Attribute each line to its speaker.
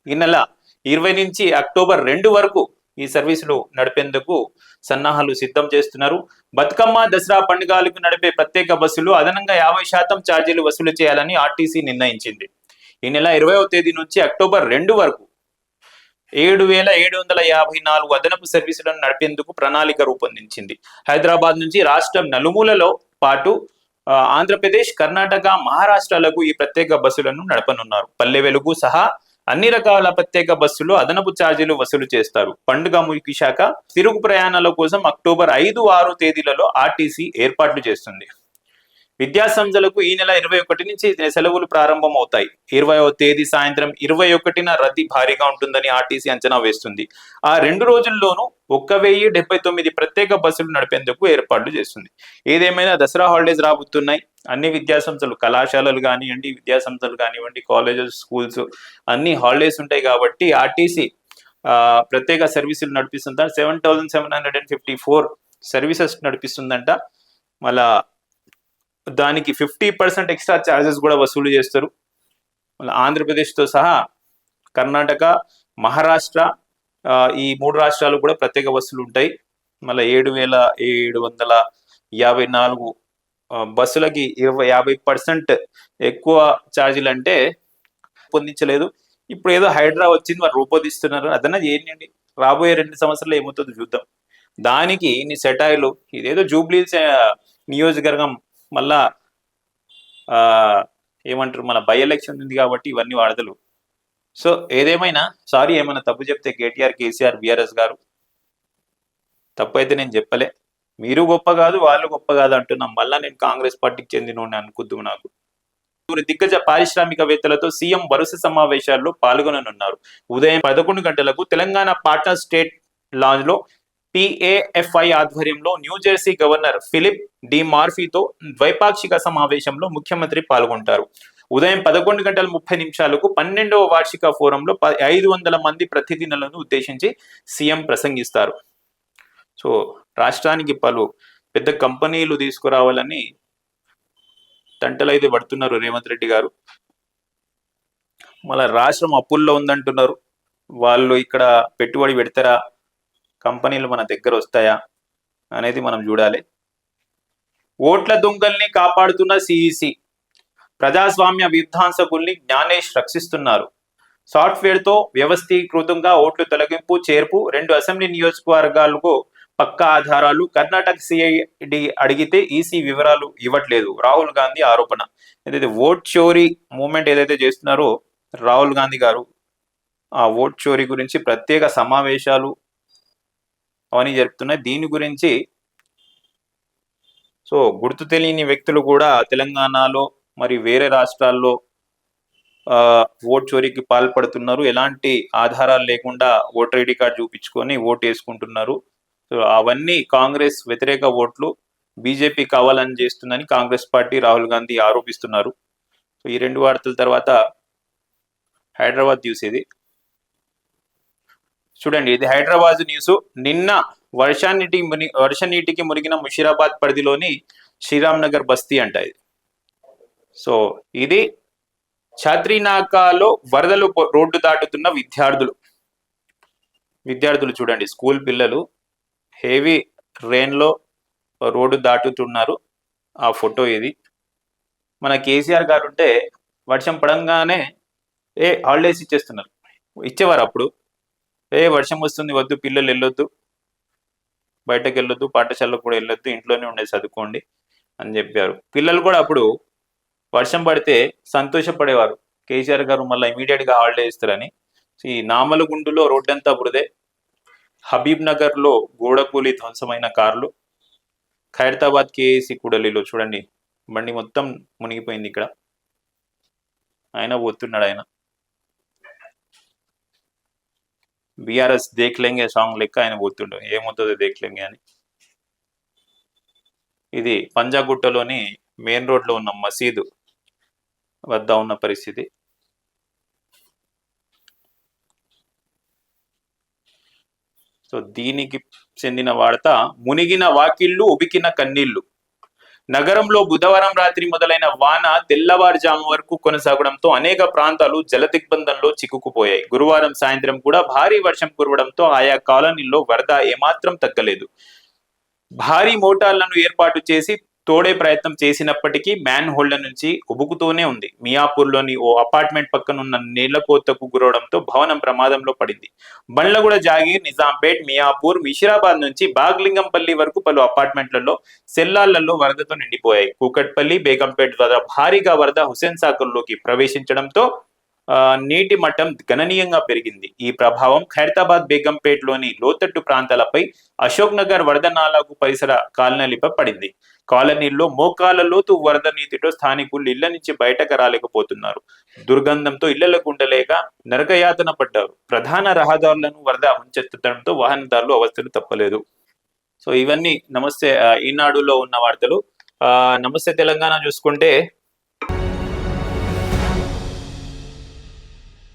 Speaker 1: ఈ నెల 20 నుంచి అక్టోబర్ 2 వరకు ఈ సర్వీసులు నడిపేందుకు సన్నాహాలు సిద్ధం చేస్తున్నారు. బతుకమ్మ, దసరా పండుగలకు నడిపే ప్రత్యేక బస్సులు అదనంగా 50% ఛార్జీలు వసూలు చేయాలని ఆర్టీసీ నిర్ణయించింది. ఈ నెల 20వ తేదీ నుంచి అక్టోబర్ 2 వరకు 7,754 అదనపు సర్వీసులను నడిపేందుకు ప్రణాళిక రూపొందించింది. హైదరాబాద్ నుంచి రాష్ట్రం నలుమూలలో పాటు ఆంధ్రప్రదేశ్, కర్ణాటక, మహారాష్ట్రలకు ఈ ప్రత్యేక బస్సులను నడపనున్నారు. పల్లె వెలుగు సహా అన్ని రకాల ప్రత్యేక బస్సులు అదనపు ఛార్జీలు వసూలు చేస్తారు. పండుగ ముగిశాక తిరుగు ప్రయాణాల కోసం అక్టోబర్ 5, 6 తేదీలలో ఆర్టీసీ ఏర్పాట్లు చేస్తుంది. విద్యా సంస్థలకు ఈ నెల 21 నుంచి సెలవులు ప్రారంభమవుతాయి. 20వ తేదీ సాయంత్రం 21న రద్దీ భారీగా ఉంటుందని ఆర్టీసీ అంచనా వేస్తుంది. ఆ 2 రోజుల్లోనూ 1079 ప్రత్యేక బస్సులు నడిపేందుకు ఏర్పాట్లు చేస్తుంది. ఏదేమైనా దసరా హాలిడేస్ రాబోతున్నాయి. అన్ని విద్యా సంస్థలు, కళాశాలలు కానివ్వండి, విద్యా సంస్థలు కానివ్వండి, కాలేజెస్, స్కూల్స్ అన్ని హాలిడేస్ ఉంటాయి కాబట్టి ఆర్టీసీ ప్రత్యేక సర్వీసులు నడిపిస్తుందంట. 7,754 సర్వీసెస్ నడిపిస్తుందంట. మళ్ళా దానికి 50% ఎక్స్ట్రా ఛార్జెస్ కూడా వసూలు చేస్తారు. మళ్ళీ ఆంధ్రప్రదేశ్తో సహా కర్ణాటక, మహారాష్ట్ర ఈ 3 రాష్ట్రాలు కూడా ప్రత్యేక బస్సులు ఉంటాయి. మళ్ళీ 7,754 బస్సులకి 50% ఎక్కువ ఛార్జీలు అంటే పొందించలేదు. ఇప్పుడు ఏదో హైడ్రా వచ్చింది, వారు రూపొందిస్తున్నారు. అదన్నా చేయండి, రాబోయే 2 సంవత్సరాలు ఏమవుతుందో చూద్దాం. దానికి నీ సెటాయిలు ఇదేదో జూబ్లీస్ నియోజకవర్గం మళ్ళా ఏమంటారు, మన బై ఎలక్షన్ ఉంది కాబట్టి ఇవన్నీ వాడతలు. సో ఏదేమైనా సారీ, ఏమైనా తప్పు చెప్తే కేటీఆర్, కేసీఆర్, బీఆర్ఎస్ గారు తప్పు అయితే నేను చెప్పలే. మీరు గొప్ప కాదు, వాళ్ళు గొప్ప కాదు అంటున్నాం. మళ్ళా నేను కాంగ్రెస్ పార్టీకి చెందినోడిని అనుకుద్దు. నాకు దిగ్గజ పారిశ్రామికవేత్తలతో సీఎం వరుస సమావేశాల్లో పాల్గొననున్నారు. ఉదయం 11 గంటలకు తెలంగాణ పాట్నా స్టేట్ లాంజ్ లో PAFI ఆధ్వర్యంలో న్యూజెర్సీ గవర్నర్ ఫిలిప్ డి మార్ఫీతో ద్వైపాక్షిక సమావేశంలో ముఖ్యమంత్రి పాల్గొంటారు. ఉదయం 11:30 12వ వార్షిక ఫోరంలో 500 మంది ప్రతినిధులను ఉద్దేశించి సీఎం ప్రసంగిస్తారు. సో రాష్ట్రానికి పలు పెద్ద కంపెనీలు తీసుకురావాలని తంటలైతే పడుతున్నారు రేవంత్ రెడ్డి గారు. మళ్ళీ రాష్ట్రం అప్పుల్లో ఉందంటున్నారు. వాళ్ళు ఇక్కడ పెట్టుబడి పెడతారా, కంపెనీలు మన దగ్గర వస్తాయా అనేది మనం చూడాలి. ఓట్ల దొంగల్ని కాపాడుతున్న సిఈసి, ప్రజాస్వామ్య విధ్వంసకుల్ని జ్ఞానేష్ రక్షిస్తున్నారు. సాఫ్ట్వేర్తో వ్యవస్థీకృతంగా ఓట్లు తొలగింపు, చేర్పు, 2 అసెంబ్లీ నియోజకవర్గాలకు పక్కా ఆధారాలు. కర్ణాటక సిఐడి అడిగితే ఈసీ వివరాలు ఇవ్వట్లేదు. రాహుల్ గాంధీ ఆరోపణ. ఏదైతే ఓట్ చోరీ మూమెంట్ ఏదైతే చేస్తున్నారో రాహుల్ గాంధీ గారు, ఆ ఓట్ చోరీ గురించి ప్రత్యేక సమావేశాలు అవన్నీ జరుపుతున్నాయి. దీని గురించి సో గుర్తు తెలియని వ్యక్తులు కూడా తెలంగాణలో మరి వేరే రాష్ట్రాల్లో ఓట్ చోరీకి పాల్పడుతున్నారు. ఎలాంటి ఆధారాలు లేకుండా ఓటర్ ఐడి కార్డు చూపించుకొని ఓటు వేసుకుంటున్నారు. సో అవన్నీ కాంగ్రెస్ వ్యతిరేక ఓట్లు, బీజేపీ కావాలని చేస్తుందని కాంగ్రెస్ పార్టీ, రాహుల్ గాంధీ ఆరోపిస్తున్నారు. సో ఈ 2 వార్తల తర్వాత హైదరాబాద్ న్యూస్ ఇది చూడండి. ఇది హైదరాబాద్ న్యూస్. నిన్న వర్షనీటికి మునిగిన ముషీరాబాద్ పరిధిలోని శ్రీరామ్ నగర్ బస్తీ అంట ఇది. సో ఇది ఛాత్రీనాకాలో వరదలు రోడ్డు దాటుతున్న విద్యార్థులు చూడండి, స్కూల్ పిల్లలు హెవీ రెయిన్లో రోడ్డు దాటుతున్నారు. ఆ ఫోటో ఇది. మన కేసీఆర్ గారు ఉంటే వర్షం పడంగానే హాలిడేస్ ఇచ్చేస్తున్నారు. ఇచ్చేవారు అప్పుడు, వర్షం వస్తుంది, వద్దు, పిల్లలు వెళ్ళొద్దు, బయటకు వెళ్ళొద్దు, పాఠశాలకు కూడా వెళ్ళొద్దు, ఇంట్లోనే ఉండే చదువుకోండి అని చెప్పారు. పిల్లలు కూడా అప్పుడు వర్షం పడితే సంతోషపడేవారు. కేసీఆర్ గారు మళ్ళీ ఇమీడియట్గా హాలిడే ఇస్తారని. ఈ నామలగుండులో రోడ్డంతా బురదే. హబీబ్ నగర్లో గోడకూలి ధ్వంసమైన కార్లు. ఖైరతాబాద్ కేఏసీ కూడలిలో చూడండి, బండి మొత్తం మునిగిపోయింది. ఇక్కడ ఆయన పోతున్నాడు. ఆయన బీఆర్ఎస్ దేఖ్లెంగే సాంగ్ లెక్క ఆయన పోతుండే, ఏమవుతుందో దేఖ్లెంగే అని. ఇది పంజాగుట్టలోని మెయిన్ రోడ్లో ఉన్న మసీదు వద్ద ఉన్న పరిస్థితి. సో దీనికి చెందిన వార్త, మునిగిన వాకిళ్ళు, ఉబికిన కన్నీళ్లు. నగరంలో బుధవారం రాత్రి మొదలైన వాన తెల్లవారుజాము వరకు కొనసాగడంతో అనేక ప్రాంతాలు జలదిగ్బంధంలో చిక్కుకుపోయాయి. గురువారం సాయంత్రం కూడా భారీ వర్షం కురవడంతో ఆయా కాలనీల్లో వరద ఏమాత్రం తగ్గలేదు. భారీ మోటార్లను ఏర్పాటు చేసి తోడే ప్రయత్నం చేసినప్పటికీ మ్యాన్ హోల్డ్ నుంచి ఉబుకుతూనే ఉంది. మియాపూర్లోని ఓ అపార్ట్మెంట్ పక్కనున్న నీళ్లకోతకు గురవడంతో భవనం ప్రమాదంలో పడింది. బండ్లగూడ, జాగీర్, నిజాంపేట్, మియాపూర్, విషిరాబాద్ నుంచి బాగ్లింగంపల్లి వరకు పలు అపార్ట్మెంట్లలో సెల్లార్లలో వరదతో నిండిపోయాయి. కూకట్పల్లి, బేగంపేట్ ద్వారా భారీగా వరద హుస్సేన్ సాగర్లోకి ప్రవేశించడంతో నీటి మట్టం గణనీయంగా పెరిగింది. ఈ ప్రభావం ఖైరతాబాద్, బేగంపేట్లోని లోతట్టు ప్రాంతాలపై, అశోక్ నగర్ వరద నాలాగు పరిసర కాలనీలపై పడింది. కాలనీల్లో మోకాల లోతు వరద నీటితో స్థానికులు ఇళ్ల నుంచి బయటకు రాలేకపోతున్నారు. దుర్గంధంతో ఇళ్లకు ఉండలేక నరకయాతన పడ్డారు. ప్రధాన రహదారులను వరద ముంచెత్తడంతో వాహనదారులు అవస్థలు తప్పలేదు. సో ఇవన్నీ నమస్తే ఈనాడులో ఉన్న వార్తలు. నమస్తే తెలంగాణ చూసుకుంటే